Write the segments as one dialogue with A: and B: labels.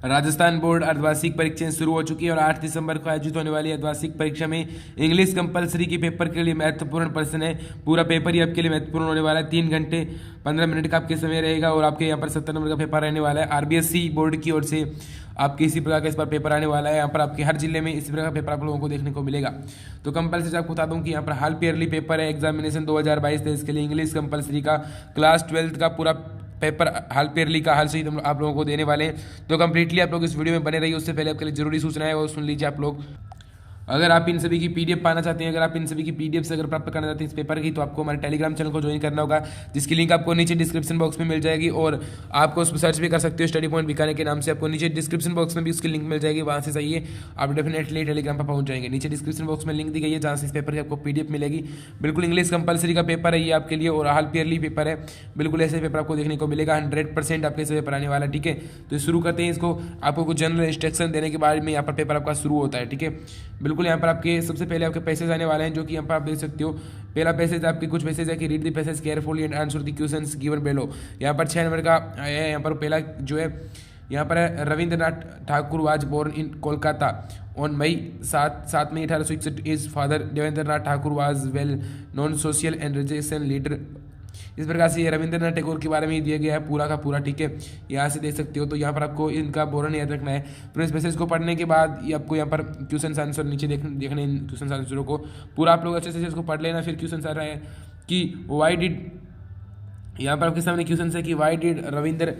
A: Rajasthan board अर्धवार्षिक परीक्षाएं शुरू हो चुकी है और 8 दिसंबर को आयोजित होने वाली अर्धवार्षिक परीक्षा में इंग्लिश कंपलसरी की पेपर के लिए महत्वपूर्ण प्रश्न है। पूरा पेपर ही आपके लिए महत्वपूर्ण होने वाला है। 3 घंटे 15 मिनट का आपके समय रहेगा और आपके यहाँ पर 70 नंबर का पेपर रहने वाला है। आरबीएसई बोर्ड की ओर से आपके इसी प्रकार का इस पर पेपर आने वाला है। यहाँ पर आपके हर जिले में इसी प्रकार का पेपर आप लोगों को देखने को मिलेगा। तो कंपलसरी आपको बता दूं कि यहाँ पर हाल ईयरली पेपर है एग्जामिनेशन 2022-23 के लिए इंग्लिश कंपलसरी का क्लास 12th का पूरा पेपर हाल पेरली का हाल से ही आप लोगों को देने वाले हैं। तो कंप्लीटली आप लोग इस वीडियो में बने रहिए। उससे पहले आपके लिए जरूरी सूचना है वो सुन लीजिए आप लोग। अगर आप इन सभी की पीडीएफ पाना चाहते हैं, अगर आप इन सभी की पीडीएफ से अगर प्राप्त करना चाहते हैं इस पेपर की, तो आपको हमारे टेलीग्राम चैनल को ज्वाइन करना होगा, जिसकी लिंक आपको नीचे डिस्क्रिप्शन बॉक्स में मिल जाएगी। और आपको उस पर सर्च भी कर सकते हो स्टडी पॉइंट बीकानेर के नाम से। आपको नीचे डिस्क्रिप्शन बॉक्स में भी उसकी लिंक मिल जाएगी, वहाँ से चाहिए आप डेफिनेटली टेलीग्राम पर पहुंच जाएंगे। नीचे डिस्क्रिप्शन बॉक्स में लिंक दी गई है जहाँ से इस पेपर की आपको पीडीएफ मिलेगी। बिल्कुल इंग्लिश कंपलसरी का पेपर है ये आपके लिए और हाल ईयरली पेपर है। बिल्कुल ऐसे पेपर आपको देखने को मिलेगा। 100% आपके से पेपर आने वाला है। ठीक है, तो शुरू करते हैं इसको। आपको कुछ जनरल इंस्ट्रक्शन देने के बाद में यहाँ पर पेपर आपका शुरू होता है। ठीक है, बिल्कुल यहाँ पर आपके सबसे पहले आपके पैसेज आने वाले हैं, जो कि यहाँ पर आप देख सकते हो। पहला पैसेज आपके कुछ पैसेज है कि read the passage carefully and answer the questions given below. यहाँ पर 6 नंबर का है। यहाँ पर पहला जो है यहाँ पर है, Rabindranath Thakur was born in Kolkata on May 7 May 1861। His father Debendranath Thakur was well known social and religious leader. इस प्रकार से ये रविंद्रनाथ टैगोर के बारे में ही दिया गया है पूरा का पूरा। ठीक है, यहाँ से देख सकते हो। तो यहाँ पर आपको इनका बोरन याद रखना है। फिर इस पैसेज को पढ़ने के बाद ये आपको यहाँ पर क्वेश्चन आंसर नीचे देखने क्वेश्चन आंसरों को पूरा आप लोग अच्छे से इसको पढ़ लेना। फिर क्वेश्चन आ रहा है कि वाई डिड, यहाँ पर आपके सामने क्वेश्चन है कि वाई डिड रविंद्र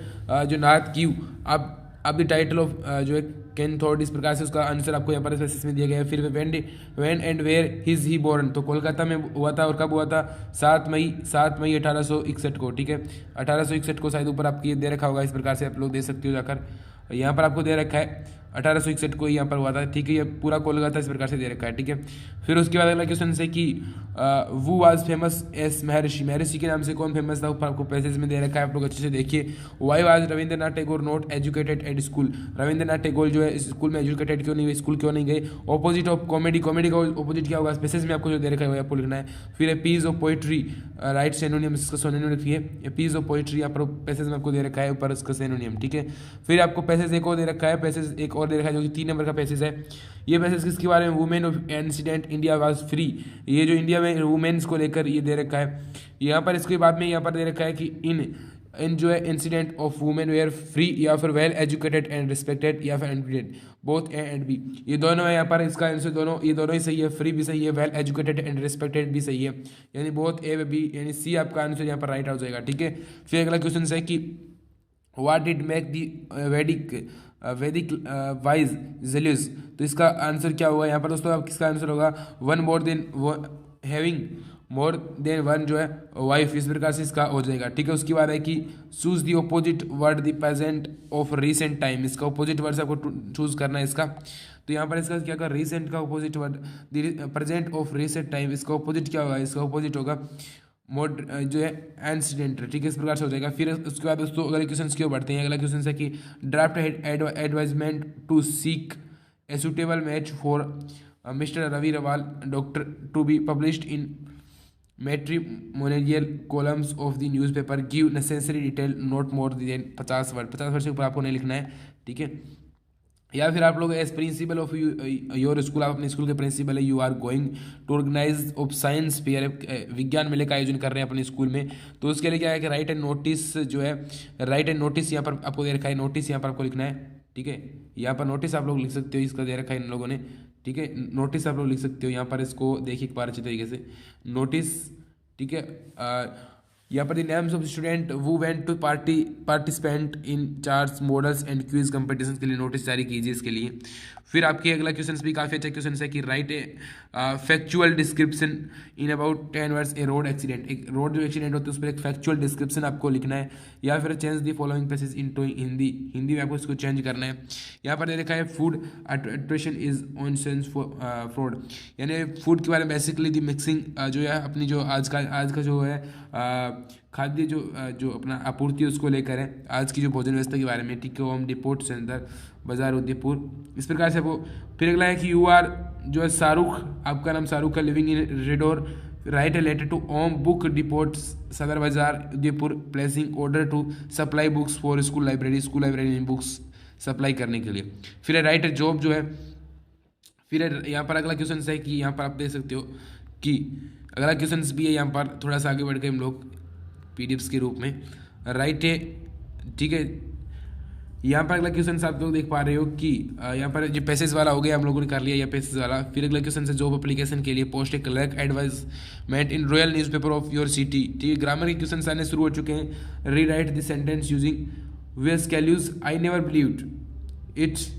A: जो नाथ क्यू अब द टाइटल ऑफ जो है कैन थॉट। इस प्रकार से उसका आंसर आपको यहाँ पर इस में दिया गया है। फिर when and where his he born, तो कोलकाता में हुआ था और कब हुआ था 7 मई 1861 को। ठीक है, 1861 को शायद ऊपर आपकी दे रखा होगा। इस प्रकार से आप लोग दे सकते हो जाकर, यहाँ पर आपको दे रखा है 1861 को यहाँ पर हुआ था। ठीक है, ये पूरा कोलकाता इस प्रकार से दे रखा है। ठीक है, फिर उसके बाद अगला क्वेश्चन है कि वो वाज फेमस एस महर्षि। महर्षि के नाम से कौन फेमस था, ऊपर आपको पैसेज में दे रखा है। आप लोग अच्छे से देखिए। Why was Rabindranath Tagore not educated at school. Rabindranath Tagore जो है स्कूल में एजुकेटेड क्यों नहीं हुए, स्कूल क्यों नहीं गए। ऑपोजिट ऑफ कॉमेडी, कॉमेडी का ऑपोजिट क्या होगा पैसेज में आपको जो दे रखा है आपको लिखना है। फिर a piece of poetry, write synonym, इसका सिनोनियम लिखिए। ए पीस ऑफ पोइट्री यहाँ पर पैसेज में आपको दे रखा है ऊपर इसका सिनोनियम। ठीक है, फिर आपको पैसेज एक और दे रखा है, पैसेज एक और दे रखा है जो कि 3 नंबर का पैसेज है। ये पैसेज किसके बारे में, women of incident India was free. ये जो इंडिया में वुमेन्स को लेकर ये दे रखा है। यहाँ पर इसके बाद में यहाँ पर दे रखा है कि इन जो है incident of women were free, या फिर वेल एजुकेटेड एंड रिस्पेक्टेड, या फिर admitted, both A and B. ये दोनों है यहाँ पर, इसका आंसर दोनों, ये दोनों ही सही है। फ्री भी सही है, वेल एजुकेटेड एंड रिस्पेक्टेड भी सही है, यानी बोथ ए बी, यानी सी आपका आंसर यहाँ पर राइट हो जाएगा। ठीक है, फिर अगला क्वेश्चन है कि व्हाट डिड मेक दी वैदिक वाइज जेलियस। तो इसका आंसर क्या होगा यहाँ पर दोस्तों, आप किसका आंसर होगा, one more than having more than one जो है वाइफ। इस प्रकार से इसका हो जाएगा। ठीक है, उसके बाद है कि choose the opposite word the present of recent time. इसका ऑपोजिट वर्ड आपको चूज करना है इसका। तो यहाँ पर इसका क्या होगा, रिसेंट का opposite word the present of recent time, इसका ऑपोजिट क्या होगा, इसका ऑपोजिट होगा मोड जो है इंसिडेंट। ठीक है, इस प्रकार से हो जाएगा। फिर उसके बाद दोस्तों अगले क्वेश्चन क्यों बढ़ते हैं। अगला क्वेश्चन है कि draft advertisement to seek a suitable match for mister Ravi Rawal doctor to be published in matrimonial columns of the newspaper, give necessary detail not more than 50 word. 50 word से ऊपर आपको नहीं लिखना है। ठीक है, या फिर आप लोग as principal of your school, आप अपने स्कूल के प्रिंसिपल है, you are going to organise of science fair, विज्ञान मेले का आयोजन कर रहे हैं अपने स्कूल में। तो उसके लिए क्या है कि राइट एंड नोटिस जो है, राइट एंड नोटिस यहाँ पर आपको दे रखा है। नोटिस यहाँ पर आपको लिखना है। ठीक है, यहाँ पर नोटिस आप लोग लिख सकते हो, इसका दे रखा है इन लोगों ने। ठीक है, नोटिस आप लोग लिख सकते हो यहाँ पर, इसको देखिए एक बार अच्छी तरीके से नोटिस। ठीक है, यहाँ पर the names of student who went to participant in charts models and quiz competition के लिए नोटिस जारी कीजिए इसके लिए। फिर आपके अगला क्वेश्चन भी काफ़ी अच्छा क्वेश्चन है कि right A factual description in about 10 words A road accident. एक रोड जो एक्सीडेंट होता है उस पर एक फैक्चुअल डिस्क्रिप्शन आपको लिखना है। या फिर change the following passage into Hindi, Hindi में आपको इसको चेंज करना है। यहाँ पर दे रखा है food adulteration is on sense fraud, यानी फूड के बारे में बेसिकली दी मिक्सिंग जो है अपनी जो आज का जो है खाद्य जो अपना आपूर्ति उसको लेकर है, आज की जो भोजन व्यवस्था के बारे में। ठीक है, होम डिपोट सेंटर बाजार उदयपुर, इस प्रकार से वो। फिर अगला है कि यू आर जो है शाहरुख, आपका नाम शाहरुख का, living in Radaur, write a letter to Om book depot Sadar Bazaar Udaipur, placing order to supply books for school library, school library में बुक्स सप्लाई करने के लिए। फिर है राइट जॉब जो है, फिर यहाँ पर अगला क्वेश्चन है कि यहाँ पर आप देख सकते हो कि अगला क्वेश्चन भी है यहाँ पर, थोड़ा सा आगे बढ़ गए हम लोग पीडीएफ्स के रूप में, राइट है, ठीक है। यहाँ पर अगला क्वेश्चन आप लोग देख पा रहे हो कि यहाँ पर जो पैसेज वाला हो गया हम लोगों ने कर लिया या पैसेज वाला। फिर अगला क्वेश्चन है जॉब एप्लीकेशन के लिए post A clerk advertisement in royal newspaper of your city, ठीक है। ग्रामर के क्वेश्चन आने शुरू हो चुके हैं। Rewrite this sentence using ways clues I never believed it's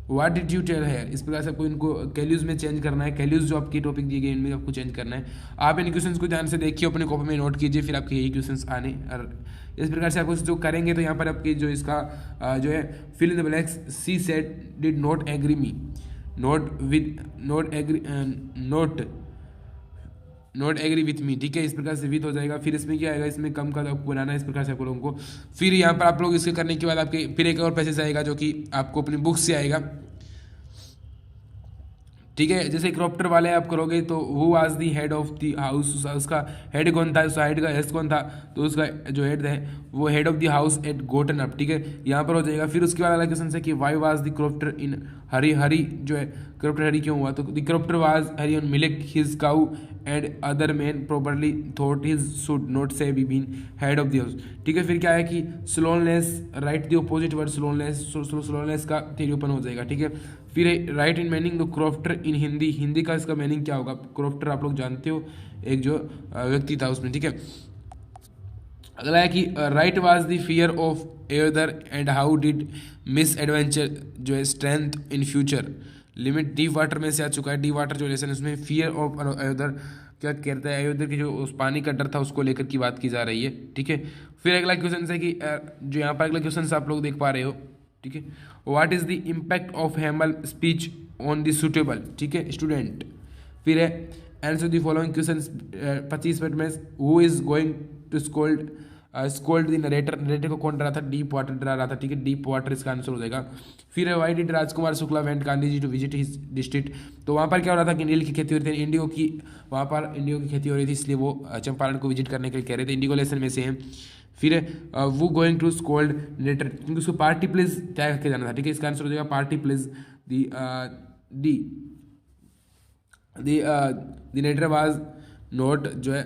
A: what did you tell है। इस प्रकार से आपको इनको कैल्यूज में चेंज करना है। कैल्यूज जो आपकी टॉपिक दिए गए इनमें आपको चेंज करना है। आप इन क्वेश्चंस को ध्यान से देखिए, अपने कॉपी में नोट कीजिए, फिर आपके यही क्वेश्चंस आने। और इस प्रकार से आपको जो करेंगे तो यहाँ पर आपकी जो इसका जो है fill in the blanks, she said did not agree me, not agree with me, ठीक है। इस प्रकार से विथ हो जाएगा। फिर इसमें क्या आएगा, इसमें कम का आपको बनाना है, इस प्रकार से आप लोगों को। फिर यहाँ पर आप लोग इसके करने के बाद आपके फिर एक और पैसेज आएगा जो कि आपको अपनी बुक से आएगा, ठीक है। जैसे क्रॉप्टर वाले आप करोगे तो who was the head of the house, उसका हेड कौन था, उसका हेड का एस कौन था, तो उसका जो हेड है वो head of the house at gotten up, ठीक है, यहाँ पर हो जाएगा। फिर उसके बाद अलग क्वेश्चन है कि why was the crofter in hurry, hurry जो है क्रॉप्टर हरी क्यों हुआ, तो the crofter was hurry on milk his cow and other man probably thought his should not say be been head of the house, ठीक है। फिर क्या है कि slowness, write the opposite word slowness, slowness का थ्योरी ओपन हो जाएगा, ठीक है। फिर write in meaning the crofter in Hindi, Hindi का इसका मीनिंग क्या होगा। क्रॉप्टर आप लोग जानते हो एक जो व्यक्ति था उसमें, ठीक है। अगला है कि right was the fear of air and how did miss adventure जो है strength in future limit, deep water में से आ चुका है। डीप वाटर जो लेसन उसमें फियर ऑफ अयोधर क्या कहता है, अयोधर की जो उस पानी का डर था उसको लेकर की बात की जा रही है, ठीक है। फिर अगला क्वेश्चन है कि जो यहाँ पर अगला क्वेश्चन आप लोग देख पा रहे हो, ठीक है, what is the impact of Hamel speech on the suitable, ठीक है, स्टूडेंट। फिर है answer the following question 25 minute में, who is going to scold the narrator, narrator को कौन डरा था, डीप वाटर डरा रहा था, ठीक है, डीप वाटर इसका आंसर हो जाएगा। फिर why did Rajkumar Shukla went Gandhi ji to visit his district, तो वहाँ पर क्या हो रहा था कि नील की खेती हो रही थी, इंडिगो की, वहाँ पर इंडिगो की खेती हो रही थी, इसलिए वो चंपारण को विजिट करने के लिए कह रहे थे, इंडिगो लेसन में से हैं। फिर वो गोइंग टू स्कोल्ड नरेटर, क्योंकि उसको पार्टी प्लेस तय करके जाना था, ठीक है, इसका आंसर हो जाएगा party place the narrator was note जो है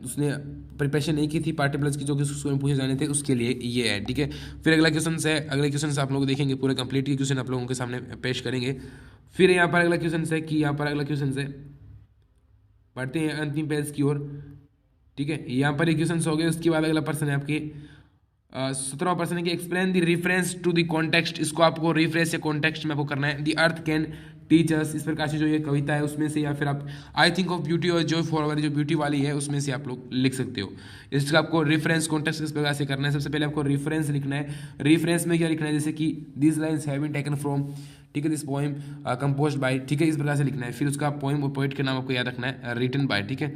A: उसने प्रिपरेशन नहीं की थी पार्टी प्लस की, जो कि उसको पूछे जाने थे, उसके लिए ये है, ठीक है। फिर अगला क्वेश्चन है, अगले क्वेश्चन आप लोग देखेंगे पूरे कंप्लीट के क्वेश्चन आप लोगों के सामने पेश करेंगे। फिर यहाँ पर अगला क्वेश्चन है कि यहाँ पर अगला क्वेश्चन है, पढ़ते हैं अंतिम पेज की ओर, ठीक है। यहाँ पर एक क्वेश्चन हो गए, उसके बाद अगला पर्सन है आपके 17वां पर्सन है कि explain the reference to the context, इसको आपको रेफरेंस या कॉन्टेक्स्ट में आपको करना है। The earth can teach us, इस प्रकार से जो ये कविता है उसमें से, या फिर आप आई थिंक ऑफ ब्यूटी और जॉय फॉर जो ब्यूटी वाली है उसमें से आप लोग लिख सकते हो। इसका आपको रेफरेंस कॉन्टेक्स्ट इस प्रकार से करना है। सबसे पहले आपको रेफरेंस लिखना है। रेफरेंस में क्या लिखना है, जैसे कि this lines have been taken from, ठीक है, दिस पोएम कंपोज्ड बाय, ठीक है, इस प्रकार से लिखना है। फिर उसका पोएम और पोइट के नाम आपको याद रखना है, रिटन बाय, ठीक है,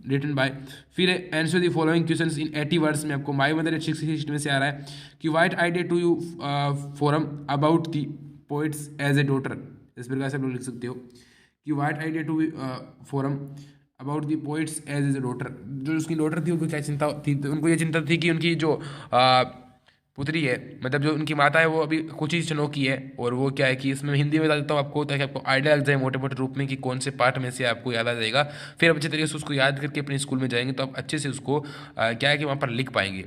A: रिटन बाय। फिर answer the following questions in 80 words में आपको माय मदर एट 6 में से आ रहा है कि what I did to you forum about the poets as a daughter, इस प्रकार से आप लोग लिख सकते हो कि what I did to forum about the poets as a daughter, जो उसकी डॉटर थी उनको क्या चिंता थी, तो उनको ये चिंता थी कि उनकी जो पुत्री है, मतलब जो उनकी माता है वो अभी कुछ ही क्षणों की है, और वो क्या है कि इसमें हिंदी में बता देता हूँ आपको, ताकि आपको आइडिया लग जाए मोटे मोटे रूप में कि कौन से पार्ट में से आपको याद आ जाएगा। फिर आप अच्छे तरीके से उसको याद करके अपने स्कूल में जाएंगे तो आप अच्छे से उसको क्या है कि वहाँ पर लिख पाएंगे।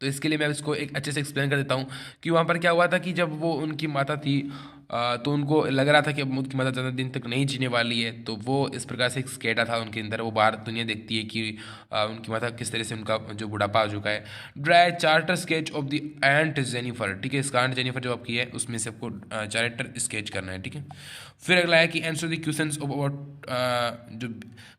A: तो इसके लिए मैं इसको एक अच्छे से एक्सप्लेन कर देता हूँ कि वहाँ पर क्या हुआ था कि जब वो उनकी माता थी तो उनको लग रहा था कि अब उनकी माता ज़्यादा दिन तक नहीं जीने वाली है, तो वो इस प्रकार से एक स्केटा था उनके अंदर, वो बाहर दुनिया देखती है कि उनकी माता किस तरह से उनका जो बुढ़ापा हो चुका है। Dry charter sketch of the ant Jennifer, ठीक है, इसका एंट जेनिफर जो आपकी है उसमें से आपको चार्टर स्केच करना है, ठीक है। फिर अगला है कि answer the questions of about जो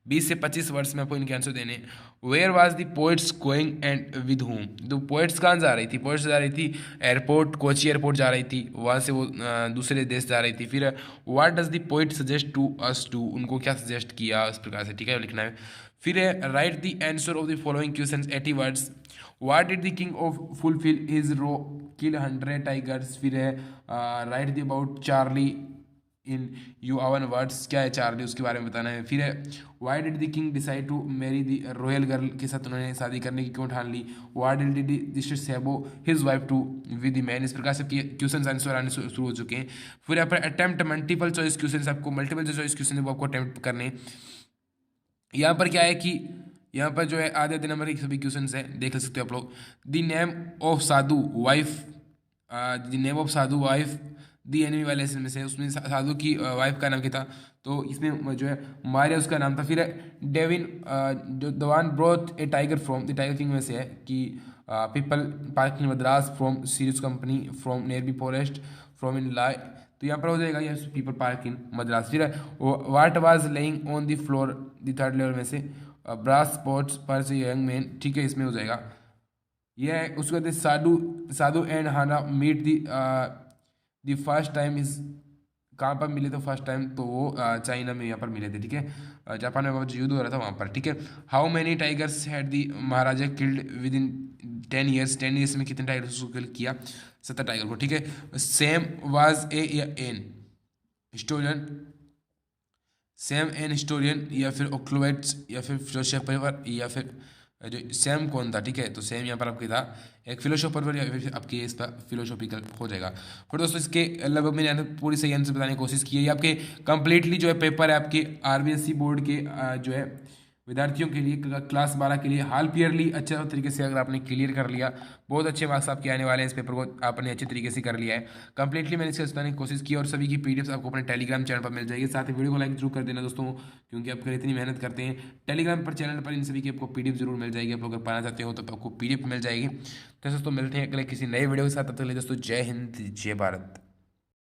A: 20 से 25 वर्ड्स में आपको इनके आंसर देने। Where was the poets going and with whom, तो पोइट्स कहाँ जा रही थी, पोइट्स जा रही थी एयरपोर्ट, कोची एयरपोर्ट जा रही थी, वहाँ से वो दूसरे देश जा रही थी। फिर what does the poet suggest to us to, उनको क्या सजेस्ट किया, इस प्रकार से, ठीक है, लिखना है। फिर write the answer of the following questions 80 words. What did the king of fulfil his row, kill 100 tigers. फिर है write the about Charlie in you own words, क्या है चार्ली, उसके बारे में बताना है। फिर है why did the king decide to marry the royal girl, के साथ उन्होंने शादी करने की क्यों ठान ली। वाई डिड द सेबो his wife to with the man. इस प्रकार से क्वेश्चन आंसर आने शुरू हो चुके हैं। फिर यहाँ पर अटेम्प्ट मल्टीपल चॉइस क्वेश्चन, आपको मल्टीपल जो चॉइस क्वेश्चन है वो आपको अटेम्प्ट करने। यहाँ पर क्या है कि यहाँ पर जो है आधे आधे नंबर के सभी क्वेश्चन हैं, देख सकते हो आप लोग। The name of Sadhu wife, the name of Sadhu wife the enemy वाले में से, उसमें साधु की वाइफ का नाम क्या था, तो इसमें जो है मारिया उसका नाम था। फिर डेविन जो the one brought a tiger from, the tiger king में से है कि people parking Madras from series company from nearby forest from in लाई, तो यहाँ पर हो जाएगा ये पीपल पार्क इन मद्रास। फिर what was lying on the floor, the third level में से ब्रास स्पॉट्स पर से यंग मैन, ठीक है, इसमें हो जाएगा। यह है उसके बाद Sadhu and Hana meet the first time is, कहाँ पर मिले थे फर्स्ट टाइम, तो वो चाइना में यहाँ पर मिले थे, ठीक है, जापान में जो युद्ध हो रहा था वहाँ पर, ठीक है। How many tigers had the Maharaja killed with in 10 years, 10 years में कितने टाइगर्स को किल किया, 70 टाइगर को, ठीक है। Sam was a an historian, Sam an historian या फिर ओक्लोवेट्स या फिर फिलोसोफर या फिर जो सैम कौन था, ठीक है, तो सैम यहाँ पर आपके था एक फिलोसोफर या फिर आपके इस पर फिलोसॉफिकल हो जाएगा। फिर दोस्तों इसके लगभग मैंने पूरी सही आंसर बताने की कोशिश की है। ये आपके कंप्लीटली जो है पेपर है आपके आरबीएसई बोर्ड के जो है विद्यार्थियों के लिए क्लास 12 के लिए हाल ईयरली अच्छे तरीके से अगर आपने क्लियर कर लिया, बहुत अच्छे मार्क्स आपके आने वाले हैं, इस पेपर को आपने अच्छे तरीके से कर लिया है कंप्लीटली। मैंने इसके बताने की कोशिश की और सभी की पीडीएफ आपको अपने टेलीग्राम चैनल पर मिल जाएगी। साथ ही वीडियो को लाइक जरूर कर देना दोस्तों, क्योंकि आप इतनी मेहनत करते हैं। टेलीग्राम पर चैनल पर इन सभी की आपको पीडीएफ जरूर मिल जाएगी, आप लोग अगर पाना चाहते हो तो आपको पीडीएफ मिल जाएगी। तो दोस्तों मिलते हैं अगले किसी नए वीडियो के साथ, तब तक के लिए दोस्तों जय हिंद जय भारत।